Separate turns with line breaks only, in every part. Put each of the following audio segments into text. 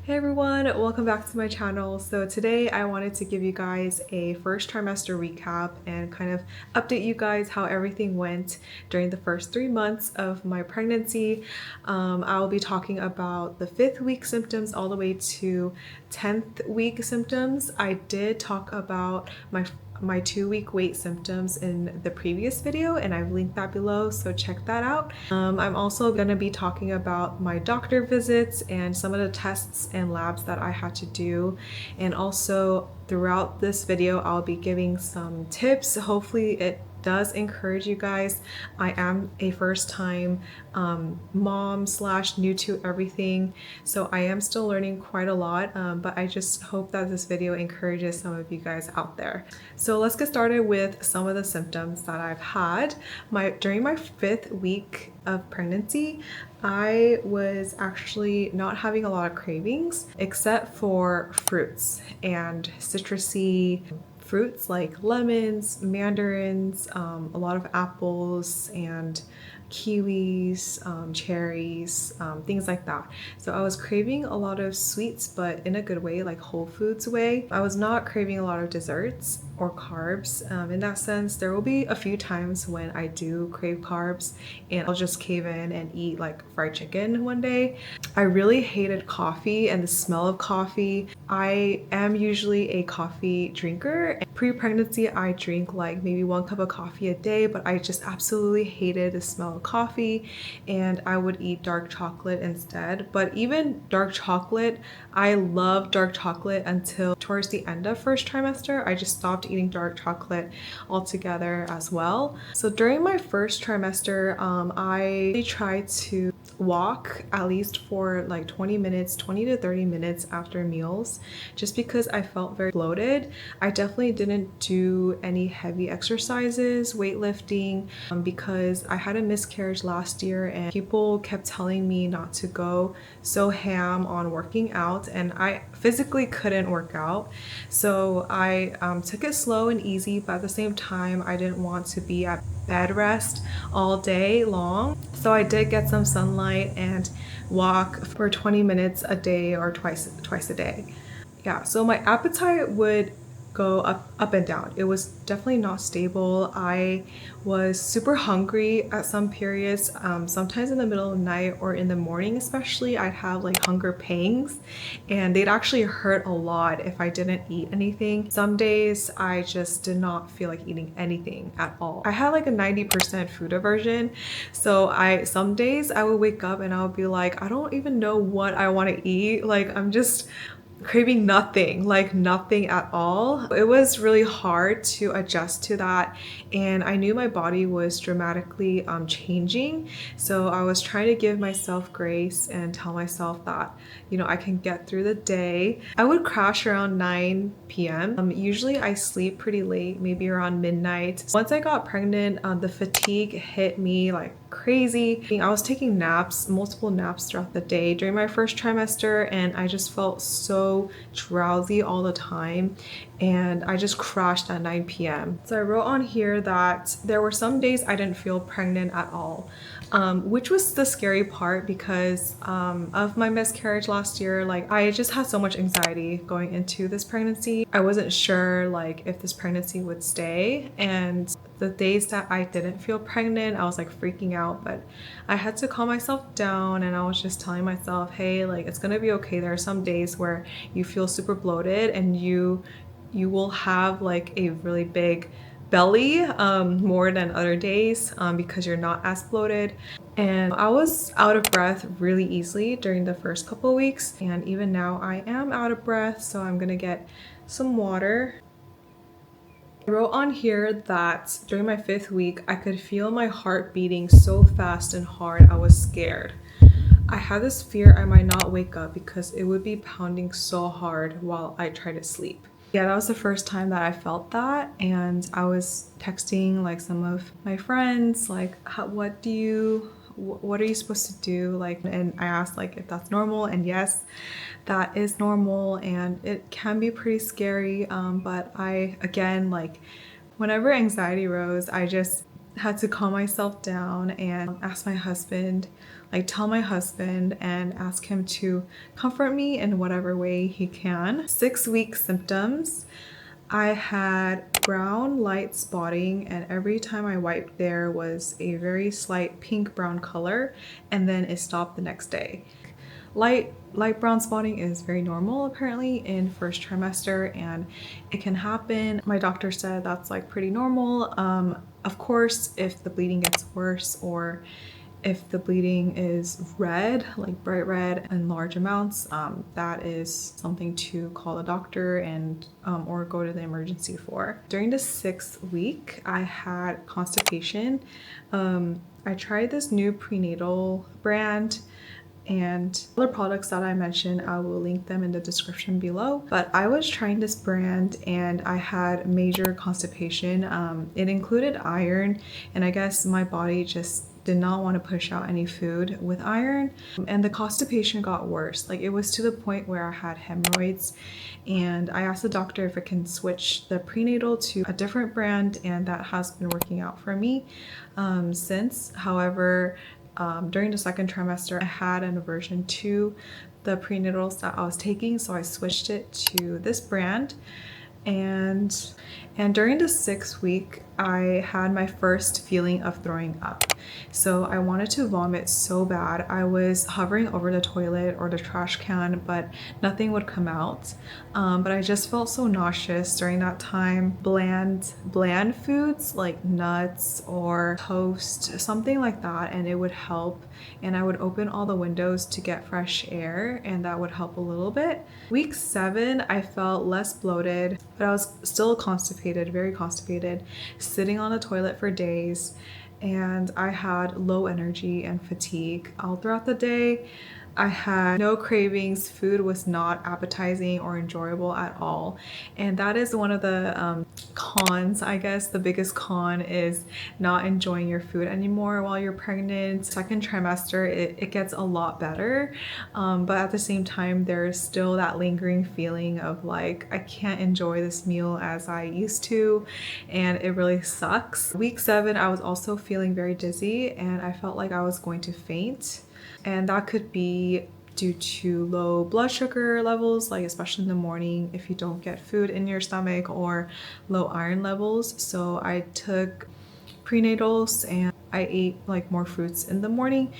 Hey everyone, welcome back to my channel. So today I wanted to give you guys a first trimester recap and kind of update you guys how everything went during the first 3 months of my pregnancy. I will be talking about the 5th week symptoms all the way to 10th week symptoms. I did talk about my 2-week wait symptoms in the previous video and I've linked that below, so check that out. I'm also going to be talking about my doctor visits and some of the tests and labs that I had to do, and also throughout this video I'll be giving some tips. Hopefully it does encourage you guys. I am a first time mom slash new to everything, so I am still learning quite a lot, but I just hope that this video encourages some of you guys out there. So let's get started with some of the symptoms that I've had. During my 5th week of pregnancy, I was actually not having a lot of cravings except for fruits and citrusy fruits like lemons, mandarins, a lot of apples and kiwis, cherries, things like that. So I was craving a lot of sweets, but in a good way, like whole foods way. I was not craving a lot of desserts or carbs. In that sense, there will be a few times when I do crave carbs and I'll just cave in and eat like fried chicken one day. I really hated coffee and the smell of coffee. I am usually a coffee drinker. Pre-pregnancy, I drink like maybe 1 cup of coffee a day, but I just absolutely hated the smell of coffee and I would eat dark chocolate instead. But even dark chocolate, I loved dark chocolate until towards the end of first trimester. I just stopped eating dark chocolate altogether as well. So during my first trimester, I tried to walk at least for like 20 to 30 minutes after meals, just because I felt very bloated. I definitely didn't do any heavy exercises, weightlifting, because I had a miscarriage last year and people kept telling me not to go so ham on working out, and I physically couldn't work out. So I took it slow and easy, but at the same time I didn't want to be at bed rest all day long. So I did get some sunlight and walk for 20 minutes a day or twice a day. Yeah, so my appetite would go up and down. It was definitely not stable. I was super hungry at some periods, sometimes in the middle of the night or in the morning especially. I'd have like hunger pangs and they'd actually hurt a lot if I didn't eat anything. Some days I just did not feel like eating anything at all. I had like a 90% food aversion, so some days I would wake up and I would be like, I don't even know what I want to eat. Like I'm just craving nothing, like nothing at all. It was really hard to adjust to that, and I knew my body was dramatically changing, so I was trying to give myself grace and tell myself that, you know, I can get through the day. I would crash around 9 p.m. Usually I sleep pretty late, maybe around midnight. Once I got pregnant, the fatigue hit me like crazy. I was taking naps, multiple naps throughout the day during my first trimester, and I just felt so drowsy all the time and I just crashed at 9 p.m. So I wrote on here that there were some days I didn't feel pregnant at all, which was the scary part because of my miscarriage last year. Like I just had so much anxiety going into this pregnancy. I wasn't sure like if this pregnancy would stay, and the days that I didn't feel pregnant, I was like freaking out, but I had to calm myself down and I was just telling myself, hey, like it's gonna be okay. There are some days where you feel super bloated and you will have like a really big belly more than other days because you're not as bloated. And I was out of breath really easily during the first couple of weeks, and even now I am out of breath, so I'm gonna get some water. I wrote on here that during my 5th week, I could feel my heart beating so fast and hard, I was scared. I had this fear I might not wake up because it would be pounding so hard while I tried to sleep. Yeah, that was the first time that I felt that, and I was texting like some of my friends like, what are you supposed to do? Like, and I asked like if that's normal, and yes, that is normal, and it can be pretty scary, but I, again, like whenever anxiety rose, I just had to calm myself down and ask my husband, like tell my husband and ask him to comfort me in whatever way he can. 6-week symptoms. I had brown light spotting, and every time I wiped there was a very slight pink brown color, and then it stopped the next day. Light brown spotting is very normal apparently in first trimester, and it can happen. My doctor said that's like pretty normal. Of course, if the bleeding gets worse or if the bleeding is red, like bright red and large amounts, that is something to call a doctor and or go to the emergency for. During the 6th week, I had constipation. I tried this new prenatal brand, and other products that I mentioned, I will link them in the description below. But I was trying this brand and I had major constipation. It included iron, and I guess my body just did not want to push out any food with iron, and the constipation got worse. Like, it was to the point where I had hemorrhoids, and I asked the doctor if I can switch the prenatal to a different brand, and that has been working out for me since. However, during the 2nd trimester, I had an aversion to the prenatals that I was taking, so I switched it to this brand. And during the 6th week, I had my first feeling of throwing up. So I wanted to vomit so bad. I was hovering over the toilet or the trash can, but nothing would come out. But I just felt so nauseous during that time. Bland foods like nuts or toast, something like that, and it would help. And I would open all the windows to get fresh air, and that would help a little bit. Week 7, I felt less bloated, but I was still constipated, very constipated, sitting on the toilet for days, and I had low energy and fatigue all throughout the day. I had no cravings. Food was not appetizing or enjoyable at all. And that is one of the cons, I guess. The biggest con is not enjoying your food anymore while you're pregnant. 2nd trimester, it gets a lot better. But at the same time, there's still that lingering feeling of like, I can't enjoy this meal as I used to, and it really sucks. Week 7, I was also feeling very dizzy, and I felt like I was going to faint. And that could be due to low blood sugar levels, like especially in the morning if you don't get food in your stomach, or low iron levels. So I took prenatals and I ate like more fruits in the morning,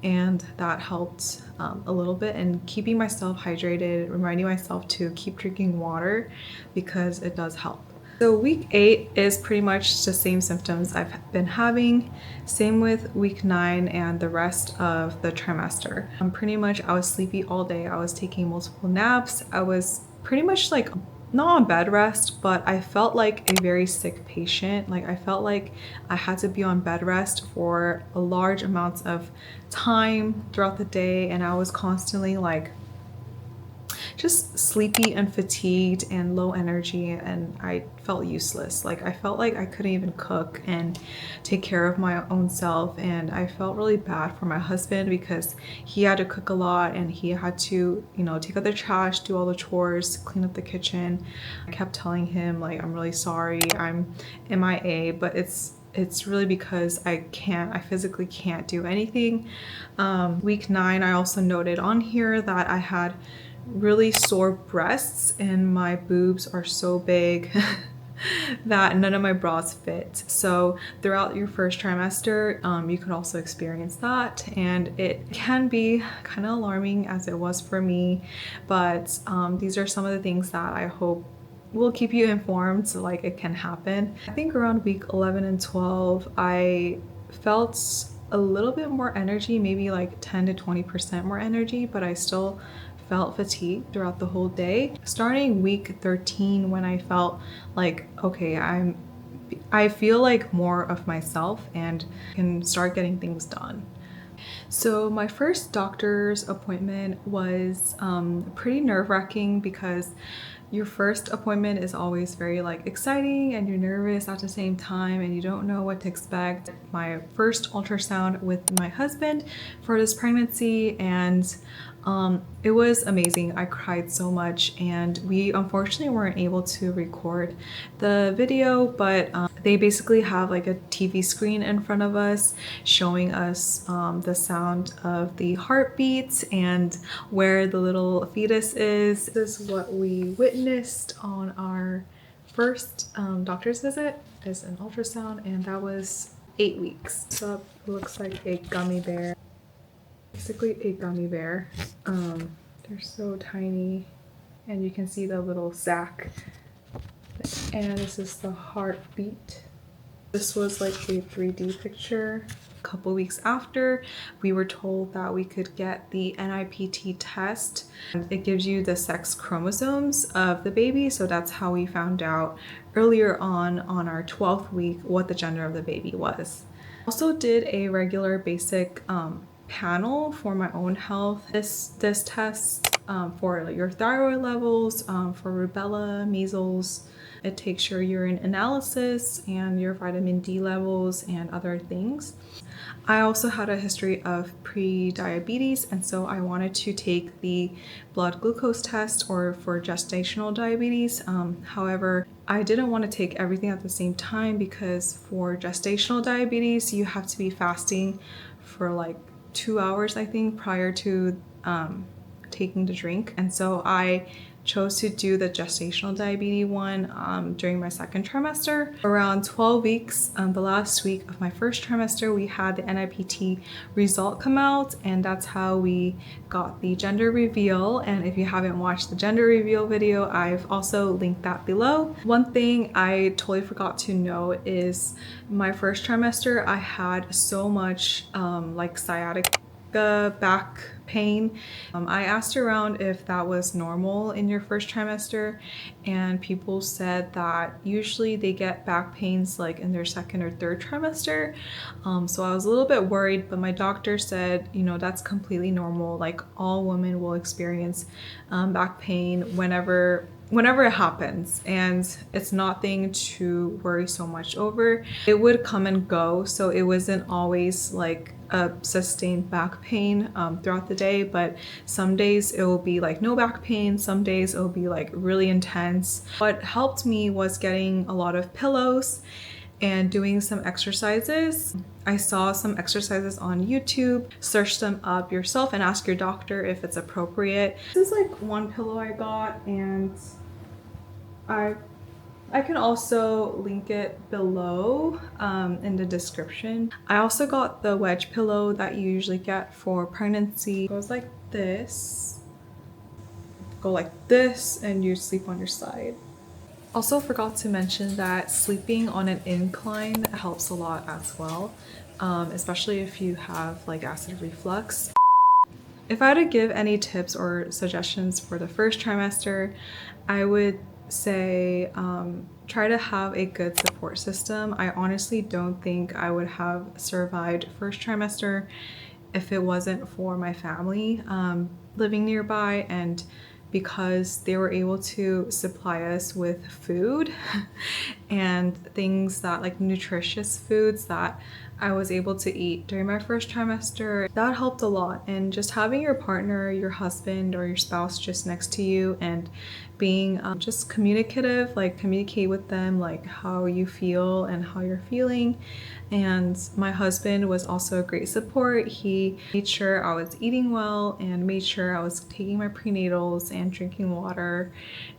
and that helped a little bit, and keeping myself hydrated, reminding myself to keep drinking water because it does help. So week 8 is pretty much the same symptoms I've been having. Same with week 9 and the rest of the trimester. Pretty much I was sleepy all day. I was taking multiple naps. I was pretty much like not on bed rest, but I felt like a very sick patient. Like, I felt like I had to be on bed rest for a large amounts of time throughout the day, and I was constantly like just sleepy and fatigued and low energy, and I felt useless. Like, I felt like I couldn't even cook and take care of my own self, and I felt really bad for my husband because he had to cook a lot and he had to, you know, take out the trash, do all the chores, clean up the kitchen. I kept telling him like, I'm really sorry, I'm MIA, but it's really because I physically can't do anything. Week 9, I also noted on here that I had really sore breasts, and my boobs are so big that none of my bras fit. So throughout your first trimester, you could also experience that, and it can be kind of alarming as it was for me. But these are some of the things that I hope will keep you informed, so like it can happen. I think around week 11 and 12, I felt a little bit more energy, maybe like 10 to 20% more energy, but I still felt fatigued throughout the whole day. Starting week 13, when I felt like, okay, I feel like more of myself and can start getting things done. So my first doctor's appointment was pretty nerve-wracking because your first appointment is always very like exciting, and you're nervous at the same time, and you don't know what to expect. My first ultrasound with my husband for this pregnancy, and It was amazing. I cried so much, and we unfortunately weren't able to record the video, but they basically have like a TV screen in front of us showing us the sound of the heartbeats and where the little fetus is. This is what we witnessed on our first doctor's visit, is an ultrasound, and that was 8 weeks. So it looks like a gummy bear. Basically a gummy bear. They're so tiny, and you can see the little sac. And this is the heartbeat. This was like a 3D picture. A couple weeks after, we were told that we could get the NIPT test. It gives you the sex chromosomes of the baby, so that's how we found out earlier on our 12th week what the gender of the baby was. Also did a regular basic panel for my own health. This test for your thyroid levels, for rubella, measles. It takes your urine analysis and your vitamin D levels and other things. I also had a history of pre-diabetes, and so I wanted to take the blood glucose test or for gestational diabetes. However, I didn't want to take everything at the same time because for gestational diabetes, you have to be fasting for like 2 hours, I think, prior to taking the drink. And so I chose to do the gestational diabetes one during my second trimester. Around 12 weeks, the last week of my first trimester, we had the NIPT result come out, and that's how we got the gender reveal. And if you haven't watched the gender reveal video, I've also linked that below. One thing I totally forgot to note is my first trimester, I had so much like sciatica back pain. I asked around if that was normal in your first trimester, and people said that usually they get back pains like in their second or third trimester. So I was a little bit worried, but my doctor said, you know, that's completely normal. Like all women will experience back pain whenever it happens, and it's nothing to worry so much over. It would come and go, so it wasn't always like a sustained back pain throughout the day, but some days it will be like no back pain, some days it will be like really intense. What helped me was getting a lot of pillows and doing some exercises. I saw some exercises on YouTube. Search them up yourself and ask your doctor if it's appropriate. This is like one pillow I got, and I can also link it below in the description. I also got the wedge pillow that you usually get for pregnancy. It goes like this. Go like this, and you sleep on your side. Also forgot to mention that sleeping on an incline helps a lot as well, especially if you have like acid reflux. If I had to give any tips or suggestions for the first trimester, I would say try to have a good support system. I honestly don't think I would have survived first trimester if it wasn't for my family living nearby, and because they were able to supply us with food and things that like nutritious foods that I was able to eat during my first trimester. That helped a lot, and just having your partner, your husband or your spouse just next to you and being just communicative, like communicate with them like how you feel and how you're feeling. And my husband was also a great support. He made sure I was eating well and made sure I was taking my prenatals and drinking water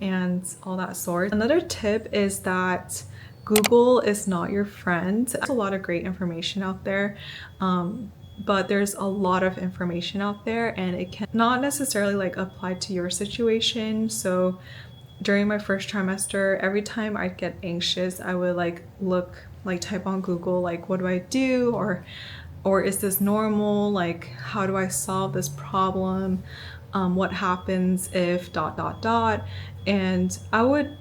and all that sort. Another tip is that Google is not your friend. There's a lot of great information out there, but there's a lot of information out there, and it can not necessarily like apply to your situation. So during my first trimester, every time I'd get anxious, I would like type on Google like, what do I do, or is this normal, like how do I solve this problem, what happens if ... And I would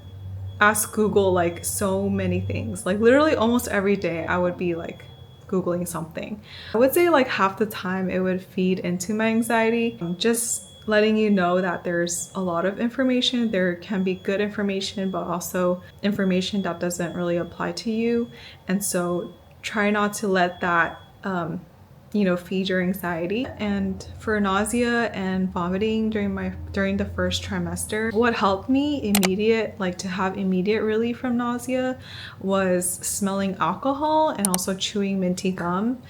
ask Google like so many things. Like literally almost every day I would be like Googling something. I would say like half the time it would feed into my anxiety. Just letting you know that there's a lot of information. There can be good information, but also information that doesn't really apply to you. And so try not to let that feed your anxiety. And for nausea and vomiting during the first trimester, what helped me to have immediate relief from nausea was smelling alcohol and also chewing minty gum.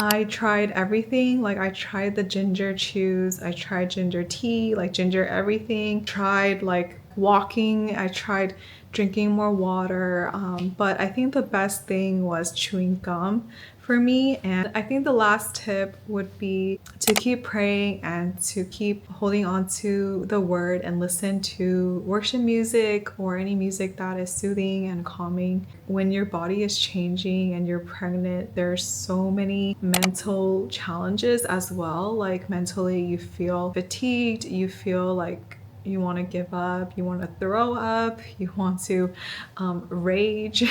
I tried everything. Like, I tried the ginger chews, I tried ginger tea, like ginger everything, tried like walking, I tried drinking more water, but I think the best thing was chewing gum for me. And I think the last tip would be to keep praying and to keep holding on to the word and listen to worship music or any music that is soothing and calming. When your body is changing and you're pregnant, there's so many mental challenges as well. Like, mentally you feel fatigued, you feel like you want to give up, you want to throw up, you want to rage.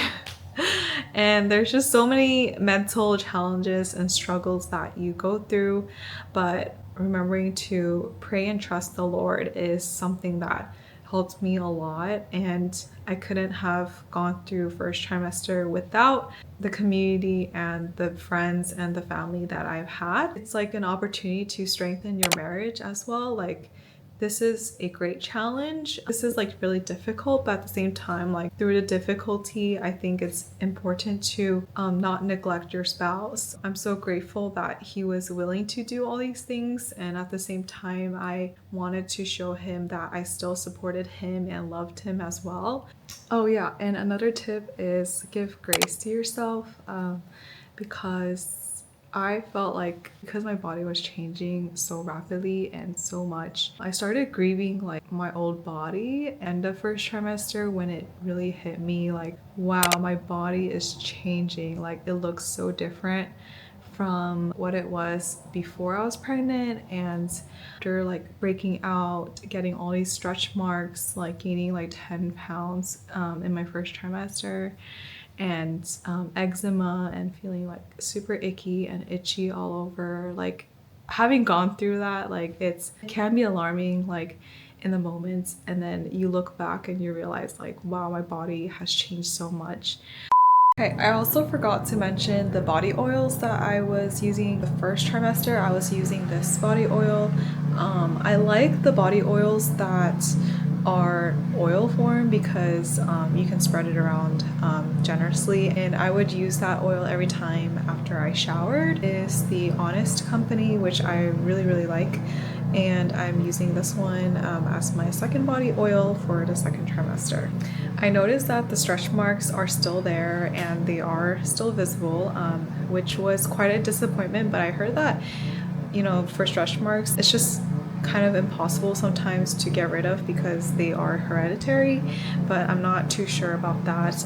And there's just so many mental challenges and struggles that you go through, but remembering to pray and trust the Lord is something that helped me a lot. And I couldn't have gone through first trimester without the community and the friends and the family that I've had. It's like an opportunity to strengthen your marriage as well. Like, this is a great challenge. This is like really difficult, but at the same time, like through the difficulty, I think it's important to not neglect your spouse. I'm so grateful that he was willing to do all these things, and at the same time, I wanted to show him that I still supported him and loved him as well. Oh yeah, and another tip is give grace to yourself, because I felt like, because my body was changing so rapidly and so much, I started grieving like my old body. And the first trimester, when it really hit me, like, wow, my body is changing. Like, it looks so different from what it was before I was pregnant, and after like breaking out, getting all these stretch marks, like gaining like 10 pounds in my first trimester, and eczema, and feeling like super icky and itchy all over. Like, having gone through that, like, it can be alarming like in the moments, and then you look back and you realize like, wow, my body has changed so much. Okay, I also forgot to mention the body oils that I was using the first trimester. I was using this body oil. I like the body oils that are oil form because you can spread it around generously, and I would use that oil every time after I showered. It's the Honest company, which I really like, and I'm using this one as my second body oil for the second trimester. I noticed that the stretch marks are still there and they are still visible, which was quite a disappointment, but I heard that, for stretch marks, it's just kind of impossible sometimes to get rid of because they are hereditary, but I'm not too sure about that.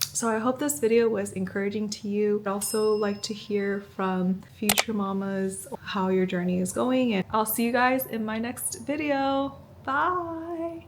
So I hope this video was encouraging to you. I'd also like to hear from future mamas how your journey is going, and I'll see you guys in my next video. Bye!